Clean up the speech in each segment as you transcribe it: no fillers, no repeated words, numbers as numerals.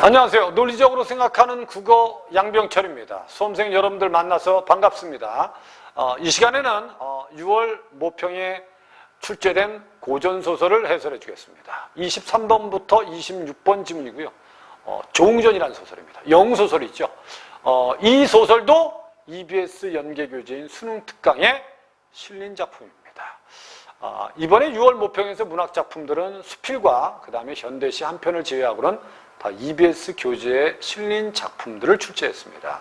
안녕하세요. 논리적으로 생각하는 국어 양병철입니다. 수험생 여러분들 만나서 반갑습니다. 이 시간에는 6월 모평에 출제된 고전소설을 해설해 주겠습니다. 23번부터 26번 지문이고요. 조웅전이라는 소설입니다. 영소설이 있죠. 이 소설도 EBS 연계교재인 수능특강에 실린 작품입니다. 이번에 6월 모평에서 문학작품들은 수필과 그 다음에 현대시 한 편을 제외하고는 다 EBS 교재에 실린 작품들을 출제했습니다.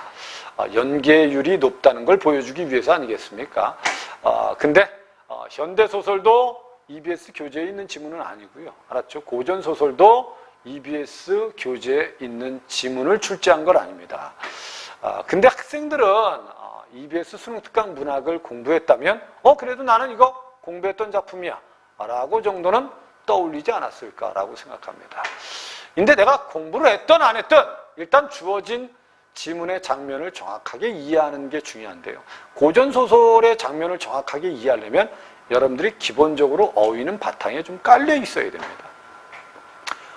연계율이 높다는 걸 보여주기 위해서 아니겠습니까? 근데 현대소설도 EBS 교재에 있는 지문은 아니고요. 알았죠? 고전소설도 EBS 교재에 있는 지문을 출제한 건 아닙니다. 근데 학생들은 EBS 수능특강 문학을 공부했다면 그래도 나는 이거 공부했던 작품이야 라고 정도는 떠올리지 않았을까라고 생각합니다. 근데 내가 공부를 했든 안 했든 일단 주어진 지문의 장면을 정확하게 이해하는 게 중요한데요. 고전소설의 장면을 정확하게 이해하려면 여러분들이 기본적으로 어휘는 바탕에 좀 깔려 있어야 됩니다.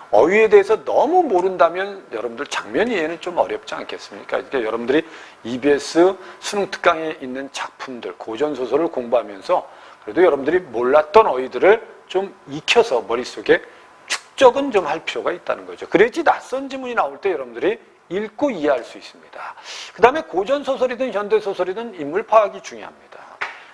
어휘에 대해서 너무 모른다면 여러분들 장면 이해는 좀 어렵지 않겠습니까? 그러니까 여러분들이 EBS 수능특강에 있는 작품들, 고전소설을 공부하면서 그래도 여러분들이 몰랐던 어휘들을 좀 익혀서 머릿속에 축적은 좀 할 필요가 있다는 거죠. 그래야지 낯선 지문이 나올 때 여러분들이 읽고 이해할 수 있습니다. 그 다음에 고전소설이든 현대소설이든 인물 파악이 중요합니다.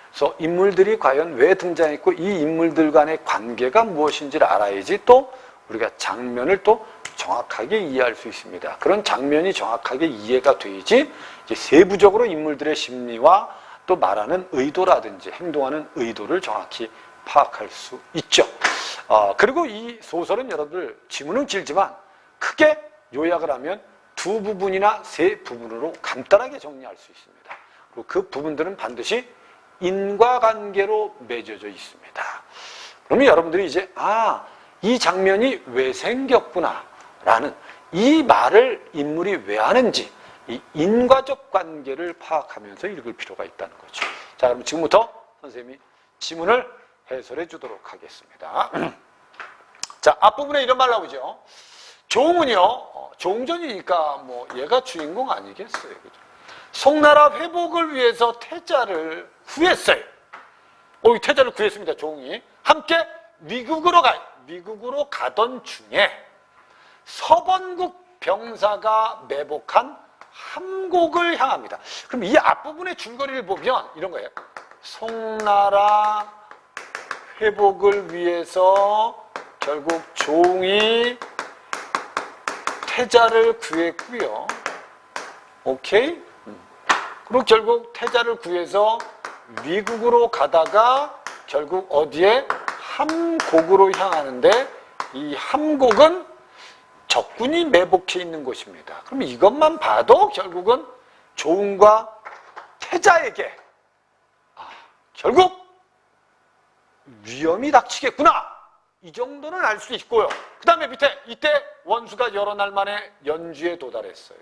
그래서 인물들이 과연 왜 등장했고 이 인물들 간의 관계가 무엇인지를 알아야지 또 우리가 장면을 또 정확하게 이해할 수 있습니다. 그런 장면이 정확하게 이해가 돼야지 이제 세부적으로 인물들의 심리와 또 말하는 의도라든지 행동하는 의도를 정확히 파악할 수 있죠. 그리고 이 소설은 여러분들 지문은 길지만 크게 요약을 하면 두 부분이나 세 부분으로 간단하게 정리할 수 있습니다. 그리고 그 부분들은 반드시 인과관계로 맺어져 있습니다. 그러면 여러분들이 이제 이 장면이 왜 생겼구나 라는 이 말을 인물이 왜 하는지 이 인과적 관계를 파악하면서 읽을 필요가 있다는 거죠. 자, 그럼 지금부터 선생님이 지문을 해설해 주도록 하겠습니다. 자, 앞부분에 이런 말 나오죠. 조웅은요, 조웅전이니까 뭐 얘가 주인공 아니겠어요. 그죠? 송나라 회복을 위해서 태자를 구했어요. 태자를 구했습니다, 조웅이. 함께 미국으로 가던 중에 서번국 병사가 매복한 함곡을 향합니다. 그럼 이 앞부분의 줄거리를 보면 이런 거예요. 송나라 회복을 위해서 결국 조웅이 태자를 구했고요. 오케이? 그리고 결국 태자를 구해서 미국으로 가다가 결국 어디에? 함곡으로 향하는데 이 함곡은 적군이 매복해 있는 곳입니다. 그럼 이것만 봐도 결국은 조웅과 태자에게 결국 위험이 닥치겠구나 이 정도는 알 수 있고요. 그 다음에 이때 원수가 여러 날 만에 연주에 도달했어요.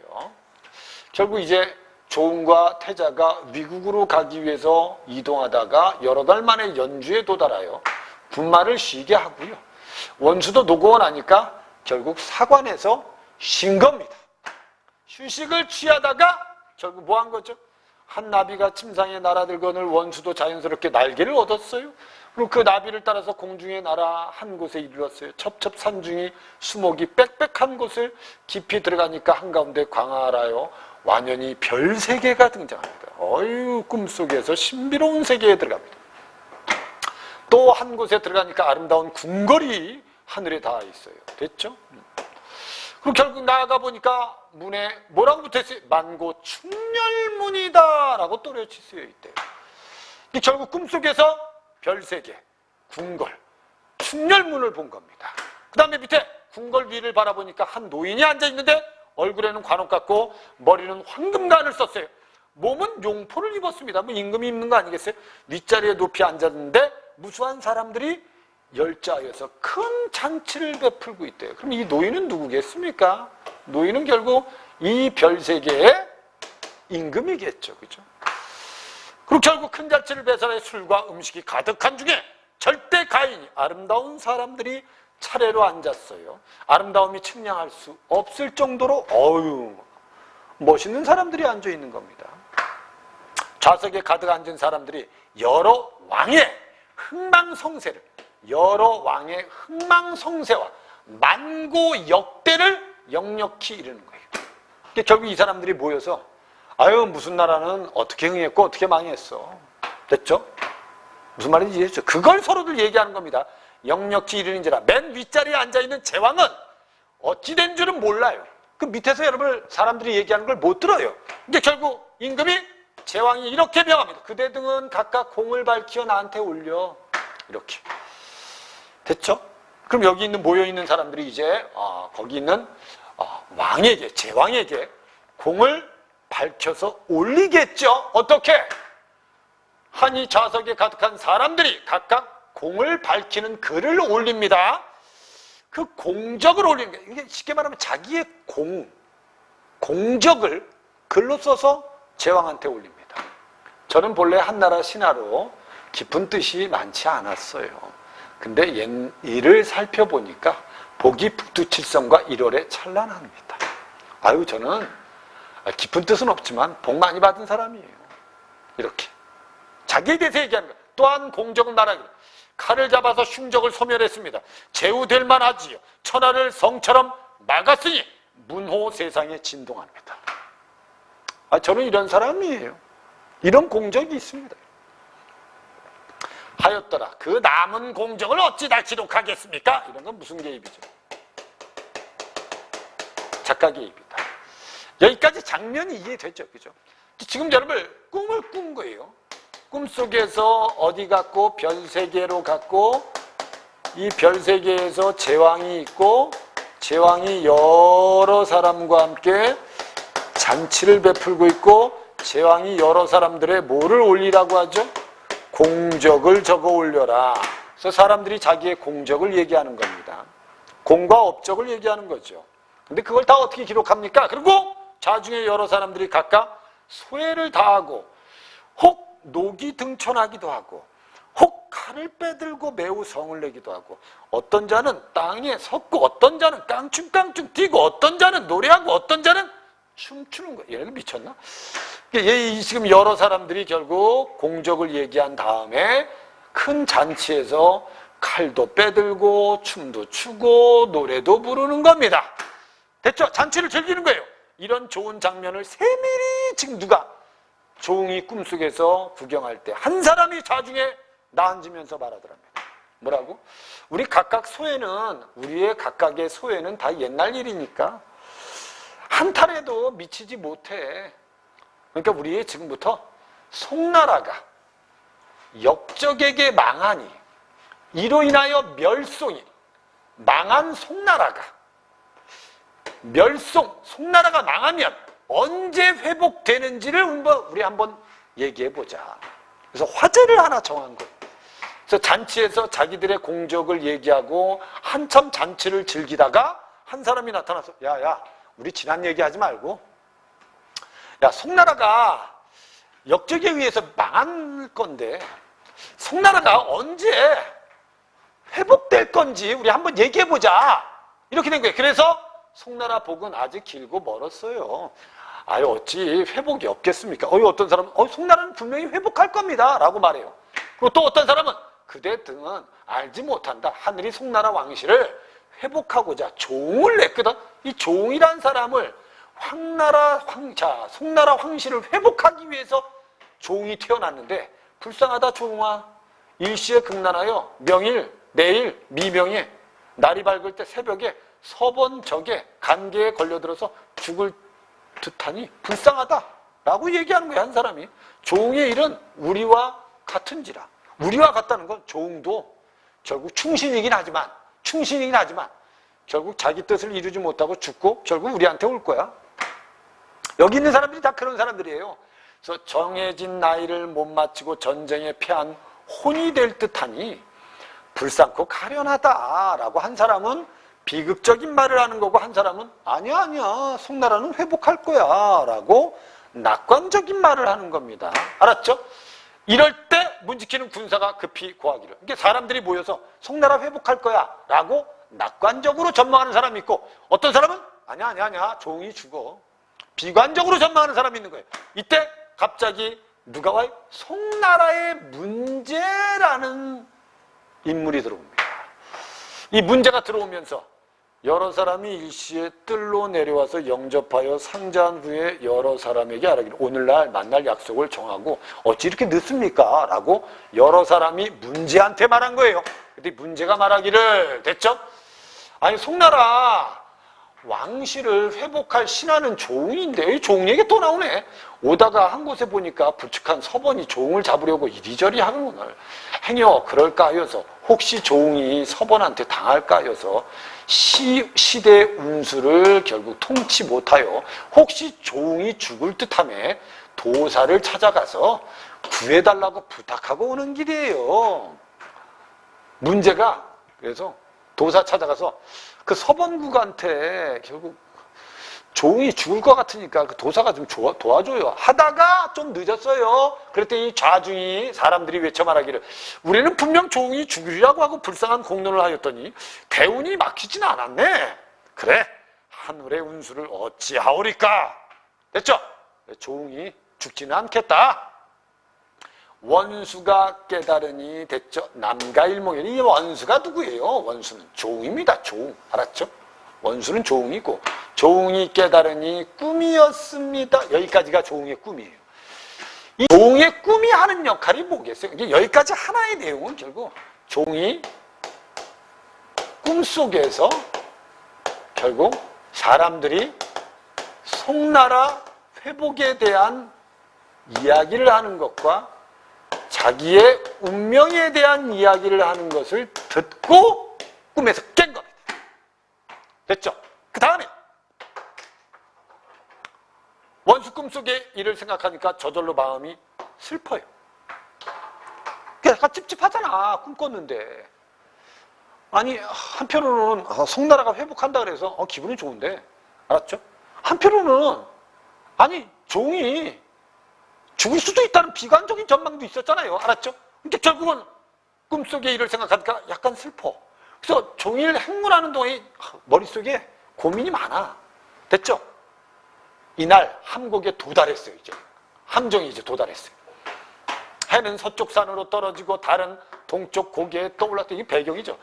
결국 이제 조웅과 태자가 미국으로 가기 위해서 이동하다가 여러 달 만에 연주에 도달하여 분말을 쉬게 하고요. 원수도 노고 나니까 결국 사관에서 쉰 겁니다. 휴식을 취하다가 결국 뭐 한 거죠? 한 나비가 침상에 날아들거늘 원수도 자연스럽게 날개를 얻었어요. 그리고 그 나비를 따라서 공중에 날아 한 곳에 이르렀어요. 첩첩산중이 수목이 빽빽한 곳을 깊이 들어가니까 한가운데 광활하여 완연히 별 세계가 등장합니다. 꿈속에서 신비로운 세계에 들어갑니다. 또 한 곳에 들어가니까 아름다운 궁궐이 하늘에 닿아 있어요. 됐죠? 그리고 결국 나아가 보니까 문에 뭐라고 붙어있어요? 만고 충렬문이다 라고 또렷이 쓰여 있대요. 결국 꿈속에서 별세계, 궁궐, 충렬문을 본 겁니다. 그 다음에 밑에 궁궐 위를 바라보니까 한 노인이 앉아있는데 얼굴에는 관옷 같고 머리는 황금관을 썼어요. 몸은 용포를 입었습니다. 뭐 임금이 입는 거 아니겠어요? 윗자리에 높이 앉았는데 무수한 사람들이 열자여서 큰 잔치를 베풀고 있대요. 그럼 이 노인은 누구겠습니까? 노인은 결국 이 별세계의 임금이겠죠. 그죠? 그리고 결국 큰 잔치를 배설해 술과 음식이 가득한 중에 절대 가인이 아름다운 사람들이 차례로 앉았어요. 아름다움이 측량할 수 없을 정도로 멋있는 사람들이 앉아 있는 겁니다. 좌석에 가득 앉은 사람들이 여러 왕의 흥망성쇠와 만고역대를 역력히 이루는 거예요. 그러니까 결국 이 사람들이 모여서 무슨 나라는 어떻게 흥했고 어떻게 망했어. 됐죠? 무슨 말인지 이해했죠? 그걸 서로들 얘기하는 겁니다. 역력히 이르는지라. 맨 윗자리에 앉아있는 제왕은 어찌 된 줄은 몰라요. 그 밑에서 여러분 사람들이 얘기하는 걸 못 들어요. 근데 결국 임금이 제왕이 이렇게 명합니다. 그대 등은 각각 공을 밝혀 나한테 올려. 이렇게. 됐죠? 그럼 여기 모여있는 사람들이 이제 거기 있는 제왕에게 공을 밝혀서 올리겠죠. 어떻게? 한이 좌석에 가득한 사람들이 각각 공을 밝히는 글을 올립니다. 그 공적을 올리는 게, 이게 쉽게 말하면 자기의 공적을 글로 써서 제왕한테 올립니다. 저는 본래 한나라 신하로 깊은 뜻이 많지 않았어요. 근데 이를 살펴보니까 복이 북두칠성과 1월에 찬란합니다. 저는 깊은 뜻은 없지만 복 많이 받은 사람이에요. 이렇게. 자기에 대해서 얘기하는 거예요. 또한 공적을 말하기를 칼을 잡아서 흉적을 소멸했습니다. 제후될 만하지요. 천하를 성처럼 막았으니 문호 세상에 진동합니다. 저는 이런 사람이에요. 이런 공적이 있습니다. 하였더라. 그 남은 공적을 어찌 다 기록하겠습니까? 이런 건 무슨 개입이죠? 작가 개입이다. 여기까지 장면이 이해되죠? 그죠? 지금 여러분 꿈을 꾼 거예요. 꿈속에서 어디 갔고 별세계로 갔고 이 별세계에서 제왕이 있고 제왕이 여러 사람과 함께 잔치를 베풀고 있고 제왕이 여러 사람들의 뭐를 올리라고 하죠? 공적을 적어 올려라. 그래서 사람들이 자기의 공적을 얘기하는 겁니다. 공과 업적을 얘기하는 거죠. 근데 그걸 다 어떻게 기록합니까? 그리고 자중에 여러 사람들이 각각 소회를 다하고 혹 녹이 등천하기도 하고 혹 칼을 빼들고 매우 성을 내기도 하고 어떤 자는 땅에 섰고 어떤 자는 깡충깡충 뛰고 어떤 자는 노래하고 어떤 자는 춤추는 거예요. 얘네들 미쳤나? 지금 여러 사람들이 결국 공적을 얘기한 다음에 큰 잔치에서 칼도 빼들고 춤도 추고 노래도 부르는 겁니다. 됐죠? 잔치를 즐기는 거예요. 이런 좋은 장면을 세밀히 지금 누가 종이 꿈속에서 구경할 때 한 사람이 좌중에 나앉으면서 말하더랍니다. 뭐라고? 우리의 각각의 소회는 다 옛날 일이니까 한탈에도 미치지 못해. 그러니까 우리 지금부터 송나라가 역적에게 망하니 이로 인하여 멸송이 망한 송나라가 송나라가 망하면 언제 회복되는지를 우리 한번 얘기해보자. 그래서 화제를 하나 정한 거예요. 그래서 잔치에서 자기들의 공적을 얘기하고 한참 잔치를 즐기다가 한 사람이 나타나서 야, 우리 지난 얘기하지 말고 송나라가 역적에 의해서 망할 건데 송나라가 언제 회복될 건지 우리 한번 얘기해보자. 이렇게 된 거예요. 그래서 송나라 복은 아직 길고 멀었어요. 어찌 회복이 없겠습니까? 어떤 사람은 송나라는 분명히 회복할 겁니다 라고 말해요. 그리고 또 어떤 사람은 그대 등은 알지 못한다. 하늘이 송나라 왕실을 회복하고자 종을 냈거든. 이 종이란 사람을 송나라 황실을 회복하기 위해서 종이 태어났는데 불쌍하다 종아. 일시에 극난하여 명일 내일 미명에 날이 밝을 때 새벽에 서번적에 간계에 걸려들어서 죽을 듯하니 불쌍하다 라고 얘기하는 거예요. 한 사람이. 종의 일은 우리와 같은지라. 우리와 같다는 건 종도 결국 충신이긴 하지만 결국 자기 뜻을 이루지 못하고 죽고 결국 우리한테 올 거야. 여기 있는 사람들이 다 그런 사람들이에요. 그래서 정해진 나이를 못 마치고 전쟁에 패한 혼이 될 듯하니 불쌍코 가련하다라고 한 사람은 비극적인 말을 하는 거고 한 사람은 아니야 송나라는 회복할 거야 라고 낙관적인 말을 하는 겁니다. 알았죠? 이럴 때 문지키는 군사가 급히 고하기를. 이게 사람들이 모여서 송나라 회복할 거야 라고 낙관적으로 전망하는 사람이 있고 어떤 사람은 아니야 조응이 죽어. 비관적으로 전망하는 사람이 있는 거예요. 이때 갑자기 누가 와요? 송나라의 문제라는 인물이 들어옵니다. 이 문제가 들어오면서 여러 사람이 일시에 뜰로 내려와서 영접하여 상자한 후에 여러 사람에게 알아기를 오늘날 만날 약속을 정하고 어찌 이렇게 늦습니까? 라고 여러 사람이 문제한테 말한 거예요. 근데 문제가 말하기를 됐죠? 아니 송나라 왕실을 회복할 신하는 조응인데 조응 얘기 또 나오네. 오다가 한 곳에 보니까 부축한 서번이 조응을 잡으려고 이리저리 하는구나. 행여 그럴까 하여서 혹시 조응이 서번한테 당할까 하여서 시대 운수를 결국 통치 못하여 혹시 조응이 죽을 듯하며 도사를 찾아가서 구해달라고 부탁하고 오는 길이에요. 문제가 그래서 도사 찾아가서 그 서번국한테 결국 조응이 죽을 것 같으니까 그 도사가 좀 도와줘요. 하다가 좀 늦었어요. 그랬더니 좌중이 사람들이 외쳐 말하기를 우리는 분명 조응이 죽으리라고 하고 불쌍한 공론을 하였더니 대운이 막히진 않았네. 그래 하늘의 운수를 어찌하오리까. 됐죠? 조응이 죽지는 않겠다. 원수가 깨달으니 됐죠. 남가일몽이 이 원수가 누구예요? 원수는 조응입니다. 조응. 알았죠? 원수는 조응이고 조응이 깨달으니 꿈이었습니다. 여기까지가 조응의 꿈이에요. 이 조응의 꿈이 하는 역할이 뭐겠어요? 여기까지 하나의 내용은 결국 조응이 꿈속에서 결국 사람들이 송나라 회복에 대한 이야기를 하는 것과 자기의 운명에 대한 이야기를 하는 것을 듣고 꿈에서 깬 겁니다. 됐죠? 그 다음에 원수 꿈속의 일을 생각하니까 저절로 마음이 슬퍼요. 약간 찝찝하잖아. 꿈 꿨는데. 아니 한편으로는 송나라가 회복한다 그래서 기분이 좋은데 알았죠? 한편으로는 아니 조응이 죽을 수도 있다는 비관적인 전망도 있었잖아요. 알았죠? 근데 결국은 꿈속의 일을 생각하니까 약간 슬퍼. 그래서 종일 행문하는 동안에 머릿속에 고민이 많아. 됐죠? 이날 함곡에 도달했어요. 이제 함정이 이제 도달했어요. 해는 서쪽 산으로 떨어지고 달은 동쪽 고개에 떠올랐던 이 배경이죠.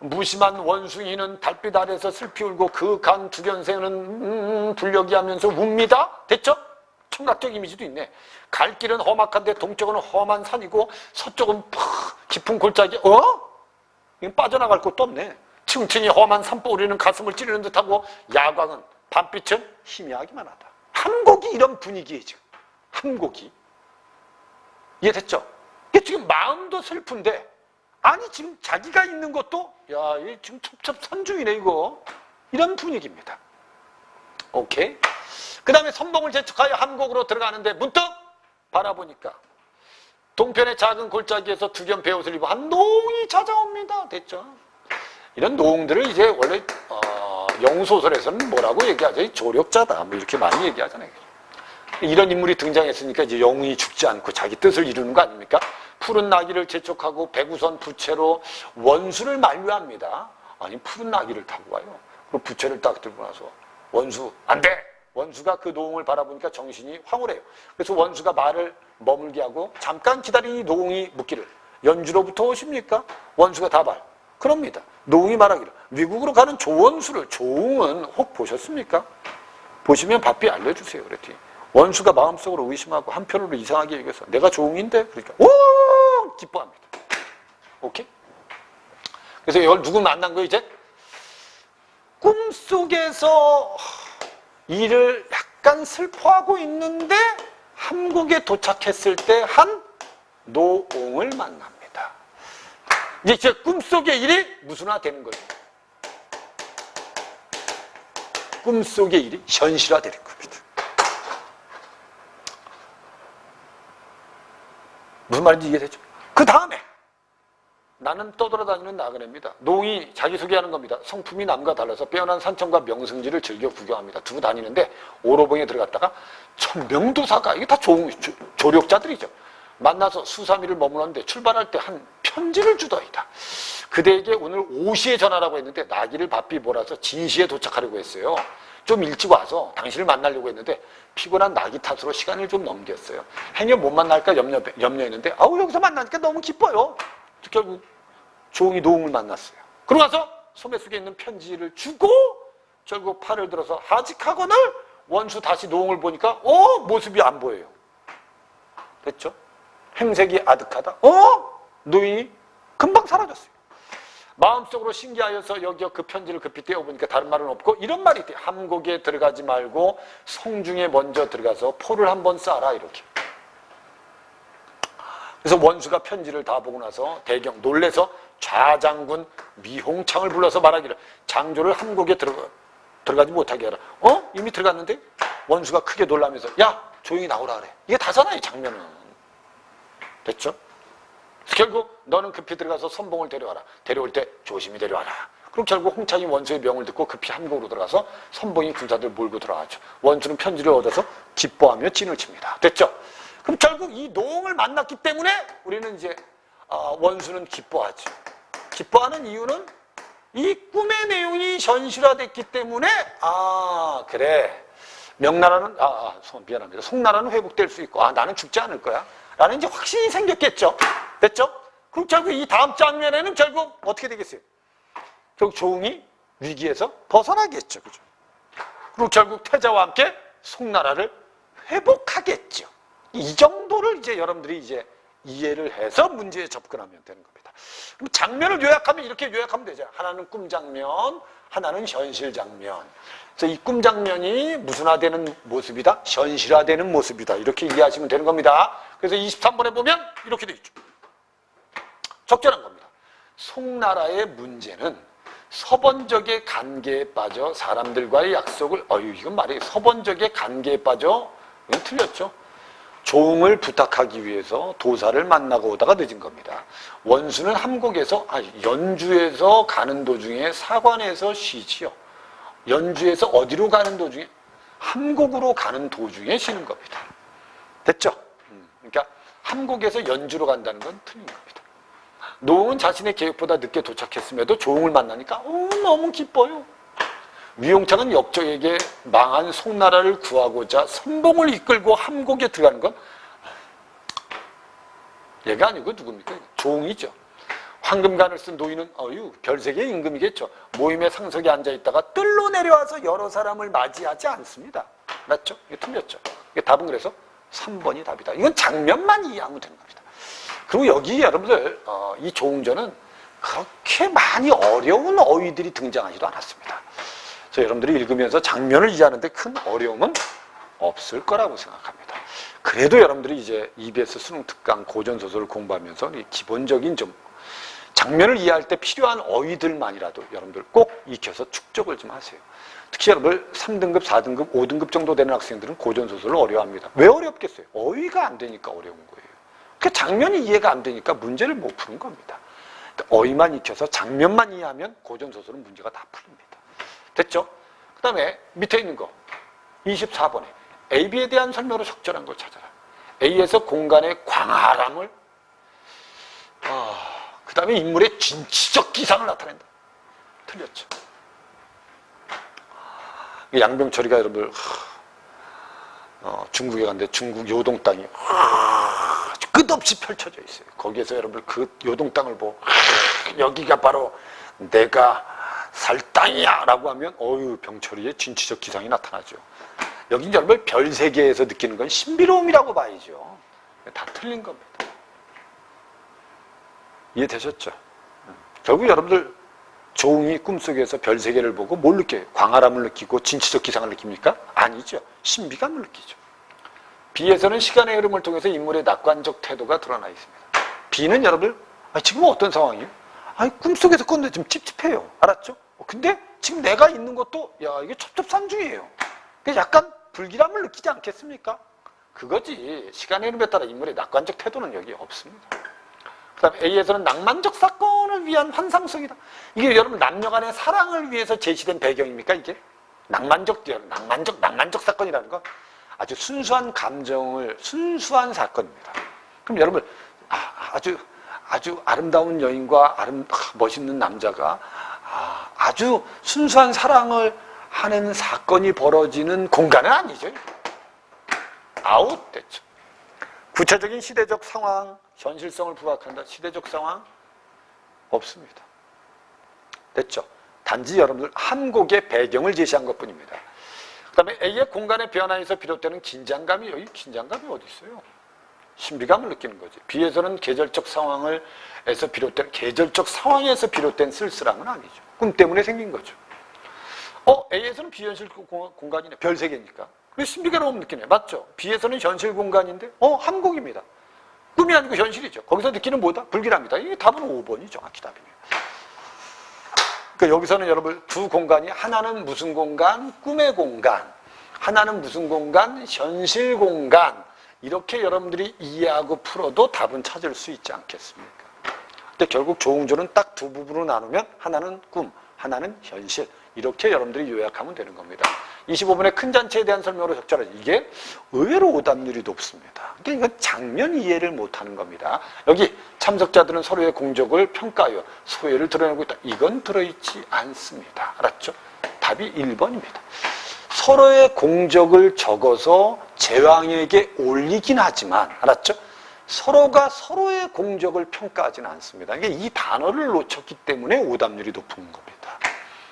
무심한 원숭이는 달빛 아래서 슬피 울고 그 간 두견새는 불려기하면서 웁니다. 됐죠? 청각적 이미지도 있네. 갈 길은 험악한데 동쪽은 험한 산이고 서쪽은 깊은 골짜기. 이건 빠져나갈 곳도 없네. 층층이 험한 산보리는 가슴을 찌르는 듯하고 야광은 밤빛은 희미하기만 하다. 함곡이 이런 분위기에 지금. 함곡이. 이해됐죠? 이게 지금 마음도 슬픈데 아니 지금 자기가 있는 것도 야, 이 지금 첩첩산중이네 이거. 이런 분위기입니다. 오케이. 그 다음에 선봉을 재촉하여 함곡으로 들어가는데 문득 바라보니까 동편의 작은 골짜기에서 두견 베옷을 입은 한 노웅이 찾아옵니다. 됐죠? 이런 노웅들을 이제 원래 영소설에서는 뭐라고 얘기하죠? 조력자다. 뭐 이렇게 많이 얘기하잖아요. 이런 인물이 등장했으니까 이제 영웅이 죽지 않고 자기 뜻을 이루는 거 아닙니까? 푸른 나귀를 재촉하고 백우선 부채로 원수를 만류합니다. 아니 푸른 나귀를 타고 와요. 그리고 부채를 딱 들고 나서 원수 안 돼! 원수가 그 노웅을 바라보니까 정신이 황홀해요. 그래서 원수가 말을 머물게 하고 잠깐 기다리니 노웅이 묻기를 연주로부터 오십니까? 원수가 답할 그럽니다. 노웅이 말하기를 미국으로 가는 조원수를 조웅은 혹 보셨습니까? 보시면 바삐 알려주세요. 그랬더니 원수가 마음속으로 의심하고 한편으로 이상하게 얘기해서 내가 조웅인데? 그러니까 오! 기뻐합니다. 오케이? 그래서 이걸 누구 만난 거예요 이제? 꿈속에서 일을 약간 슬퍼하고 있는데 함곡에 도착했을 때 한 노옹을 만납니다. 이제 제 꿈속의 일이 무슨화되는 거예요. 꿈속의 일이 현실화되는 겁니다. 무슨 말인지 이해되죠? 그 다음에 나는 떠돌아다니는 나그네입니다. 노웅이 자기소개하는 겁니다. 성품이 남과 달라서 빼어난 산천과 명승지를 즐겨 구경합니다. 두고 다니는데 오로봉에 들어갔다가 천명도사가 이게 다 조력자들이죠. 만나서 수삼일을 머물렀는데 출발할 때 한 편지를 주더이다. 그대에게 오늘 5시에 전화라고 했는데 나기를 바삐 몰아서 진시에 도착하려고 했어요. 좀 일찍 와서 당신을 만나려고 했는데 피곤한 나기 탓으로 시간을 좀 넘겼어요. 행여 못 만날까 염려했는데 여기서 만나니까 너무 기뻐요. 결국 종이 노웅을 만났어요. 그러고 나서 소매 속에 있는 편지를 주고 결국 팔을 들어서 하직하거늘 원수 다시 노웅을 보니까 모습이 안 보여요. 됐죠? 행색이 아득하다. 노인이 금방 사라졌어요. 마음속으로 신기하여서 여기어 그 편지를 급히 떼어보니까 다른 말은 없고 이런 말이 있대요. 함곡에 들어가지 말고 성중에 먼저 들어가서 포를 한번 쏴라 이렇게. 그래서 원수가 편지를 다 보고 나서 대경 놀래서 좌장군 미홍창을 불러서 말하기를 장조를 함곡에 들어가지 못하게 하라. 이미 들어갔는데? 원수가 크게 놀라면서 야 조용히 나오라 그래. 이게 다잖아 이 장면은. 됐죠? 결국 너는 급히 들어가서 선봉을 데려와라. 데려올 때 조심히 데려와라. 그럼 결국 홍창이 원수의 명을 듣고 급히 함곡으로 들어가서 선봉이 군사들 몰고 들어가죠. 원수는 편지를 얻어서 기뻐하며 진을 칩니다. 됐죠? 그럼 결국 이 노웅을 만났기 때문에 우리는 이제 원수는 기뻐하죠. 기뻐하는 이유는 이 꿈의 내용이 현실화됐기 때문에 그래 명나라는 미안합니다. 송나라는 회복될 수 있고 나는 죽지 않을 거야 라는 이제 확신이 생겼겠죠. 됐죠? 그럼 결국 이 다음 장면에는 결국 어떻게 되겠어요? 결국 조웅이 위기에서 벗어나겠죠. 그죠? 그리고 결국 태자와 함께 송나라를 회복하겠죠. 이 정도를 이제 여러분들이 이제 이해를 해서 문제에 접근하면 되는 겁니다. 그럼 장면을 요약하면 이렇게 요약하면 되죠. 하나는 꿈 장면, 하나는 현실 장면. 그래서 이 꿈 장면이 무슨화되는 모습이다? 현실화되는 모습이다. 이렇게 이해하시면 되는 겁니다. 그래서 23번에 보면 이렇게 돼 있죠. 적절한 겁니다. 송나라의 문제는 서번적의 관계에 빠져 사람들과의 약속을 이건 말이에요. 서번적의 관계에 빠져 이건 틀렸죠. 조웅을 부탁하기 위해서 도사를 만나고 오다가 늦은 겁니다. 원수는 함곡에서 연주에서 가는 도중에 사관에서 쉬지요. 연주에서 어디로 가는 도중에? 함곡으로 가는 도중에 쉬는 겁니다. 됐죠? 그러니까 함곡에서 연주로 간다는 건 틀린 겁니다. 노웅은 자신의 계획보다 늦게 도착했음에도 조웅을 만나니까 너무 기뻐요. 위홍창은 역적에게 망한 송나라를 구하고자 선봉을 이끌고 함곡에 들어가는 건 얘가 아니고 누굽니까? 조웅이죠. 황금관을 쓴 노인은 별세계의 임금이겠죠. 모임의 상석에 앉아있다가 뜰로 내려와서 여러 사람을 맞이하지 않습니다. 맞죠? 이게 틀렸죠. 이게 답은 그래서 3번이 답이다. 이건 장면만 이해하면 되는 겁니다. 그리고 여기 여러분들 이 조웅전은 그렇게 많이 어려운 어휘들이 등장하지도 않았습니다. 그래서 여러분들이 읽으면서 장면을 이해하는데 큰 어려움은 없을 거라고 생각합니다. 그래도 여러분들이 이제 EBS 수능 특강 고전소설을 공부하면서 기본적인 좀 장면을 이해할 때 필요한 어휘들만이라도 여러분들 꼭 익혀서 축적을 좀 하세요. 특히 여러분들 3등급, 4등급, 5등급 정도 되는 학생들은 고전소설을 어려워합니다. 왜 어렵겠어요? 어휘가 안 되니까 어려운 거예요. 그 장면이 이해가 안 되니까 문제를 못 푸는 겁니다. 어휘만 익혀서 장면만 이해하면 고전소설은 문제가 다 풀립니다. 됐죠? 그 다음에 밑에 있는 거 24번에 AB에 대한 설명으로 적절한 걸 찾아라. A에서 공간의 광활함을 그 다음에 인물의 진취적 기상을 나타낸다. 틀렸죠. 양병철이가 여러분들 중국에 갔는데 중국 요동 땅이 끝없이 펼쳐져 있어요. 거기에서 여러분들 그 요동 땅을 보고 여기가 바로 내가 살 땅이야 라고 하면 병철이의 진취적 기상이 나타나죠. 여긴 여러분들 별세계에서 느끼는 건 신비로움이라고 봐야죠. 다 틀린 겁니다. 이해되셨죠? 결국 여러분들 조웅이 꿈속에서 별세계를 보고 뭘 느껴요? 광활함을 느끼고 진취적 기상을 느낍니까? 아니죠. 신비감을 느끼죠. B에서는 시간의 흐름을 통해서 인물의 낙관적 태도가 드러나 있습니다. B는 여러분들 지금 어떤 상황이에요? 꿈속에서 건데 좀 찝찝해요. 알았죠? 근데 지금 내가 있는 것도 이게 첩첩산중이에요. 약간 불길함을 느끼지 않겠습니까? 그거지. 시간의 흐름에 따라 인물의 낙관적 태도는 여기 없습니다. 그 다음에 A에서는 낭만적 사건을 위한 환상성이다. 이게 여러분 남녀 간의 사랑을 위해서 제시된 배경입니까? 이게? 낭만적 사건이라는 건 아주 순수한 감정을, 순수한 사건입니다. 그럼 여러분, 아주 아주 아름다운 여인과 멋있는 남자가 아주 순수한 사랑을 하는 사건이 벌어지는 공간은 아니죠. 아웃됐죠. 구체적인 시대적 상황, 현실성을 부각한다. 시대적 상황 없습니다. 됐죠. 단지 여러분들 한 곡의 배경을 제시한 것뿐입니다. 그 다음에 A의 공간의 변화에서 비롯되는 긴장감이, 여기 긴장감이 어디 있어요? 신비감을 느끼는 거지. B에서는 계절적 상황에서 비롯된 쓸쓸함은 아니죠. 꿈 때문에 생긴 거죠. A에서는 비현실 공간이네. 별 세계니까. 그래서 신비감을 느끼네. 맞죠? B에서는 현실 공간인데 한 곡입니다. 꿈이 아니고 현실이죠. 거기서 느끼는 뭐다? 불길합니다. 이게 답은 5번이 정확히 답이네요. 그러니까 여기서는 여러분 두 공간이, 하나는 무슨 공간? 꿈의 공간. 하나는 무슨 공간? 현실 공간. 이렇게 여러분들이 이해하고 풀어도 답은 찾을 수 있지 않겠습니까? 근데 결국 조응조는 딱 두 부분으로 나누면 하나는 꿈, 하나는 현실. 이렇게 여러분들이 요약하면 되는 겁니다. 25분의 큰 잔치에 대한 설명으로 적절하죠. 이게 의외로 오답률이 높습니다. 그러니까 이건 장면 이해를 못하는 겁니다. 여기 참석자들은 서로의 공적을 평가하여 소외를 드러내고 있다. 이건 들어있지 않습니다. 알았죠? 답이 1번입니다. 서로의 공적을 적어서 제왕에게 올리긴 하지만, 알았죠? 서로가 서로의 공적을 평가하지는 않습니다. 이게 이 단어를 놓쳤기 때문에 오답률이 높은 겁니다.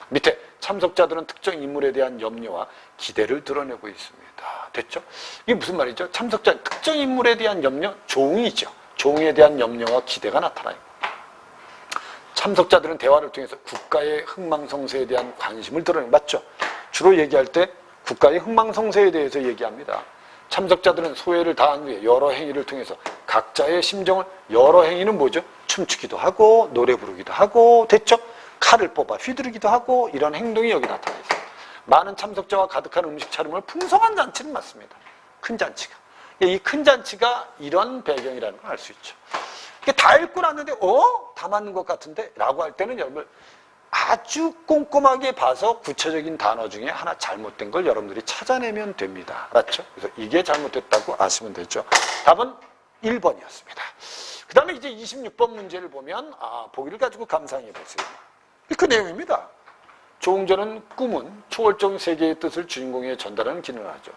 밑에 참석자들은 특정 인물에 대한 염려와 기대를 드러내고 있습니다. 됐죠? 이게 무슨 말이죠? 참석자 특정 인물에 대한 염려, 조응이죠. 조응에 대한 염려와 기대가 나타나요. 참석자들은 대화를 통해서 국가의 흥망성쇠에 대한 관심을 드러내요. 맞죠? 주로 얘기할 때 국가의 흥망성쇠에 대해서 얘기합니다. 참석자들은 소회를 다한 후에 여러 행위를 통해서 각자의 심정을, 여러 행위는 뭐죠? 춤추기도 하고 노래 부르기도 하고, 됐죠? 칼을 뽑아 휘두르기도 하고, 이런 행동이 여기 나타나 있어요. 많은 참석자와 가득한 음식 차림을 풍성한 잔치는 맞습니다. 큰 잔치가. 이 큰 잔치가 이런 배경이라는 걸 알 수 있죠. 다 읽고 났는데 다 맞는 것 같은데? 라고 할 때는 여러분 아주 꼼꼼하게 봐서 구체적인 단어 중에 하나 잘못된 걸 여러분들이 찾아내면 됩니다. 알았죠? 그래서 이게 잘못됐다고 아시면 되죠. 답은 1번이었습니다. 그 다음에 이제 26번 문제를 보면 보기를 가지고 감상해 보세요. 그 내용입니다. 조응조는 꿈은 초월적 세계의 뜻을 주인공에게 전달하는 기능을 하죠.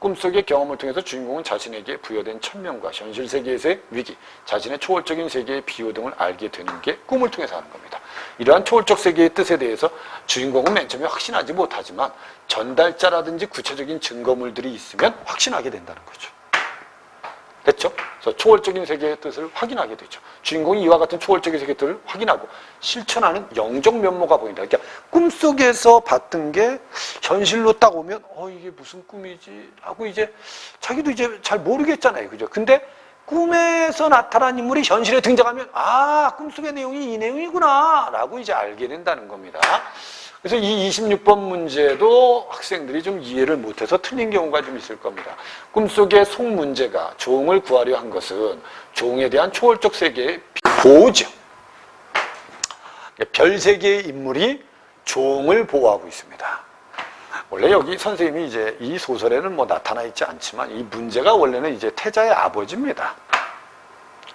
꿈속의 경험을 통해서 주인공은 자신에게 부여된 천명과 현실 세계에서의 위기, 자신의 초월적인 세계의 비유 등을 알게 되는 게 꿈을 통해서 하는 겁니다. 이러한 초월적 세계의 뜻에 대해서 주인공은 맨 처음에 확신하지 못하지만 전달자라든지 구체적인 증거물들이 있으면 확신하게 된다는 거죠. 됐죠? 그래서 초월적인 세계의 뜻을 확인하게 되죠. 주인공이 이와 같은 초월적인 세계의 뜻을 확인하고 실천하는 영적 면모가 보인다. 그러니까 꿈속에서 봤던 게 현실로 딱 오면 이게 무슨 꿈이지? 하고 이제 자기도 이제 잘 모르겠잖아요. 그죠? 근데 꿈에서 나타난 인물이 현실에 등장하면 꿈속의 내용이 이 내용이구나 라고 이제 알게 된다는 겁니다. 그래서 이 26번 문제도 학생들이 좀 이해를 못해서 틀린 경우가 좀 있을 겁니다. 꿈속의 속 문제가 조응을 구하려 한 것은 조응에 대한 초월적 세계의 보호죠. 별 세계의 인물이 조응을 보호하고 있습니다. 원래 여기 선생님이 이제 이 소설에는 뭐 나타나 있지 않지만 이 문제가 원래는 이제 태자의 아버지입니다.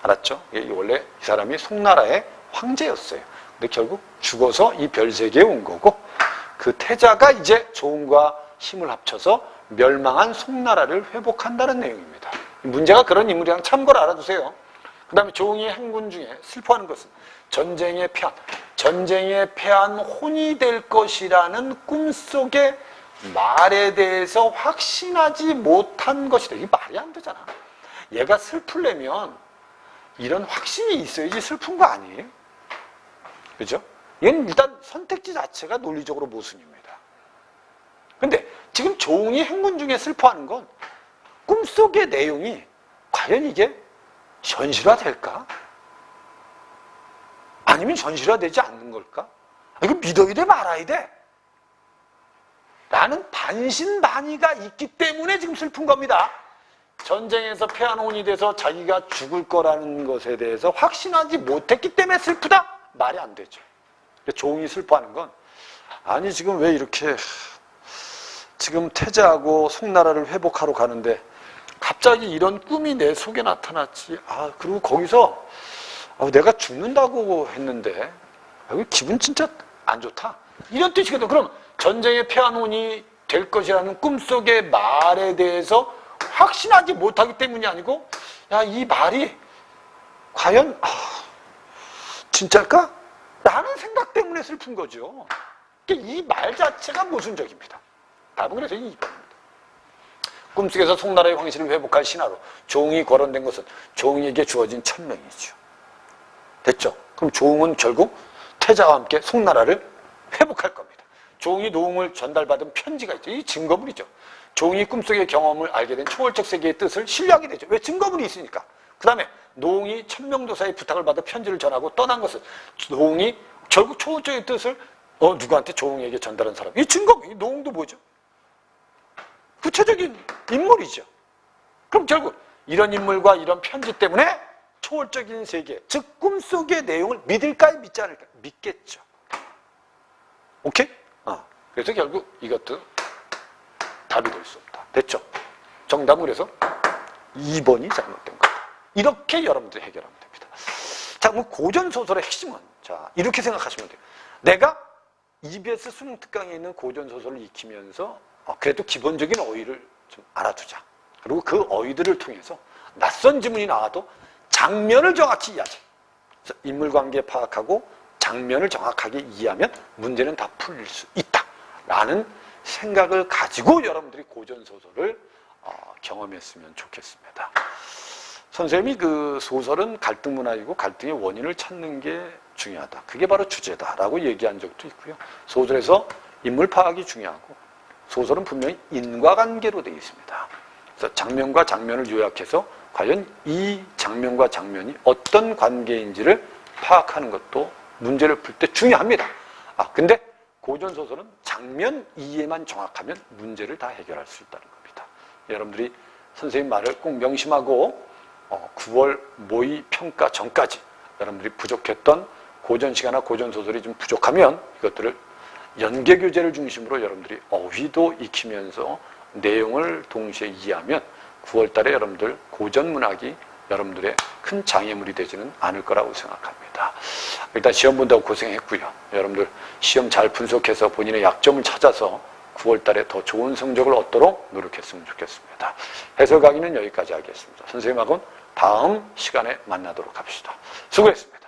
알았죠? 원래 이 사람이 송나라의 황제였어요. 근데 결국 죽어서 이 별세계에 온 거고, 그 태자가 이제 조응과 힘을 합쳐서 멸망한 송나라를 회복한다는 내용입니다. 문제가 그런 인물이랑 참고를 알아두세요. 그 다음에 조응의 행군 중에 슬퍼하는 것은 전쟁에 패한 혼이 될 것이라는 꿈속의 말에 대해서 확신하지 못한 것이다. 이게 말이 안 되잖아. 얘가 슬프려면 이런 확신이 있어야지 슬픈 거 아니에요? 그죠? 얘는 일단 선택지 자체가 논리적으로 모순입니다. 근데 지금 조응이 행군 중에 슬퍼하는 건 꿈속의 내용이 과연 이게 현실화될까? 아니면 현실화되지 않는 걸까? 이거 믿어야 돼 말아야 돼? 라는 반신반의가 있기 때문에 지금 슬픈 겁니다. 전쟁에서 패한 혼이 돼서 자기가 죽을 거라는 것에 대해서 확신하지 못했기 때문에 슬프다? 말이 안 되죠. 조응이 슬퍼하는 건 아니 지금 왜 이렇게 지금 태자하고 송나라를 회복하러 가는데 갑자기 이런 꿈이 내 속에 나타났지. 그리고 거기서 내가 죽는다고 했는데 기분 진짜 안 좋다. 이런 뜻이거든. 그럼 전쟁의 패한원이 될 것이라는 꿈속의 말에 대해서 확신하지 못하기 때문이 아니고 이 말이 과연 진짜일까? 라는 생각 때문에 슬픈 거죠. 이 말 자체가 모순적입니다. 답은 그래서 2번입니다. 꿈속에서 송나라의 황실을 회복할 신하로 조응이 거론된 것은 조응에게 주어진 천명이죠. 됐죠? 그럼 조응은 결국 태자와 함께 송나라를 회복할 겁니다. 조응이 노응을 전달받은 편지가 있죠. 이 증거물이죠. 조응이 꿈속의 경험을 알게 된 초월적 세계의 뜻을 신뢰하게 되죠. 왜? 증거물이 있으니까. 그 다음에 노응이 천명도사의 부탁을 받아 편지를 전하고 떠난 것은 노응이 결국 초월적인 뜻을 누구한테 조응에게 전달한 사람. 이 증거물, 이 노응도 뭐죠? 구체적인 인물이죠. 그럼 결국 이런 인물과 이런 편지 때문에 초월적인 세계, 즉 꿈속의 내용을 믿을까요? 믿지 않을까요? 믿겠죠. 오케이? 그래서 결국 이것도 답이 될 수 없다. 됐죠? 정답은 그래서 2번이 잘못된 거다. 이렇게 여러분들이 해결하면 됩니다. 자, 그럼 고전소설의 핵심은 이렇게 생각하시면 돼요. 내가 EBS 수능 특강에 있는 고전소설을 익히면서 그래도 기본적인 어휘를 좀 알아두자. 그리고 그 어휘들을 통해서 낯선 지문이 나와도 장면을 정확히 이해하자. 그래서 인물관계 파악하고 장면을 정확하게 이해하면 문제는 다 풀릴 수 있다. 라는 생각을 가지고 여러분들이 고전소설을 경험했으면 좋겠습니다. 선생님이 그 소설은 갈등 문학이고 갈등의 원인을 찾는 게 중요하다. 그게 바로 주제다라고 얘기한 적도 있고요. 소설에서 인물 파악이 중요하고 소설은 분명히 인과관계로 되어 있습니다. 그래서 장면과 장면을 요약해서 과연 이 장면과 장면이 어떤 관계인지를 파악하는 것도 문제를 풀 때 중요합니다. 근데 고전소설은 장면 이해만 정확하면 문제를 다 해결할 수 있다는 겁니다. 여러분들이 선생님 말을 꼭 명심하고 9월 모의 평가 전까지 여러분들이 부족했던 고전시가나 고전소설이 좀 부족하면 이것들을 연계교재를 중심으로 여러분들이 어휘도 익히면서 내용을 동시에 이해하면 9월 달에 여러분들 고전문학이 여러분들의 큰 장애물이 되지는 않을 거라고 생각합니다. 일단 시험 본다고 고생했고요. 여러분들 시험 잘 분석해서 본인의 약점을 찾아서 9월 달에 더 좋은 성적을 얻도록 노력했으면 좋겠습니다. 해설 강의는 여기까지 하겠습니다. 선생님하고는 다음 시간에 만나도록 합시다. 수고했습니다.